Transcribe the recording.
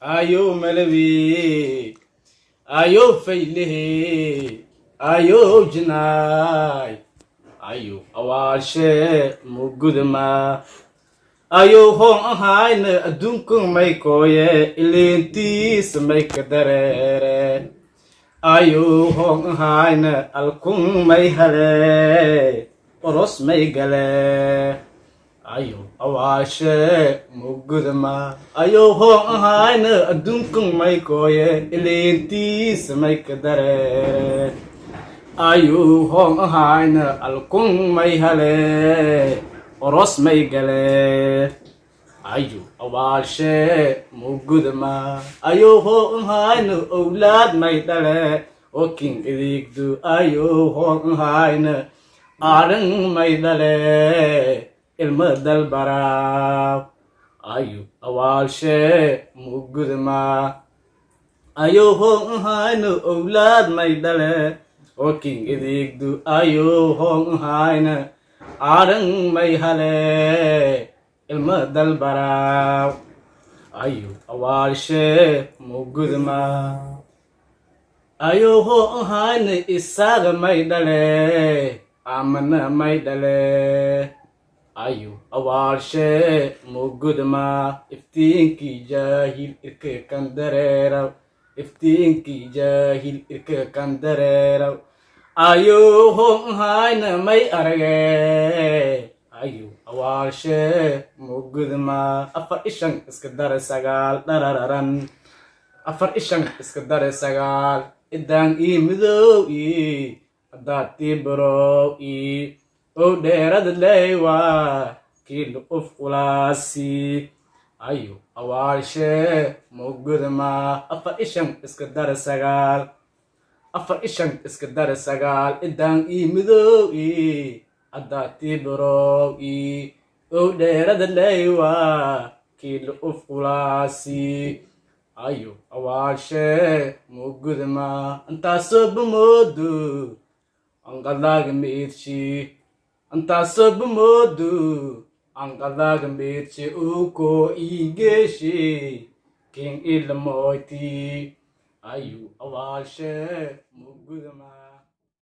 ayo malawi ayo faylehe ayo jinay ayo awashe mugudma ayo hong ahayna adunkung may koye ilintis may kadarere ayo hong ahayna alkung may hale oros may gale ayo awashe mugudma ayo hong ahayna adunkung may koye ilintis may kadarere ayo hong ahayna alkung may hale oros may gale ayo awashe mugudma ayo hong ahayna awlad may dale o king idigdu ayo hong ahayna arang may dale ilma dalbaraw ayo awashe mugudma ayo hong ahayna awlad may dale o king idigdu ayo hong ahayna arang may hale ilma dalbaraw ayo awashe mugudma ayo hong ahayna isaga may dale amana may dale ayo awashe mugudma iftiinki jahil irka kandareeraw iftiinki jahil irka kandareeraw ayo hong ahayna may arage ayo awashe mugudma afar ishang iska dare sagaal darararan afar ishang iska dare sagaal idang imidow adati bro o dheerad leywa kilo of ulasi ayo awashe mugudma afar ishang iska dare sagaal afar ishang iska dare sagaal idang imidow adati bro o dheerad leywa kilo of ulasi ayo awashe mugudma antaso bumodu angkalag mirchi antaso bumodu angkalag mirchi uko igeshi king ilmoiti ayo awashe mugudma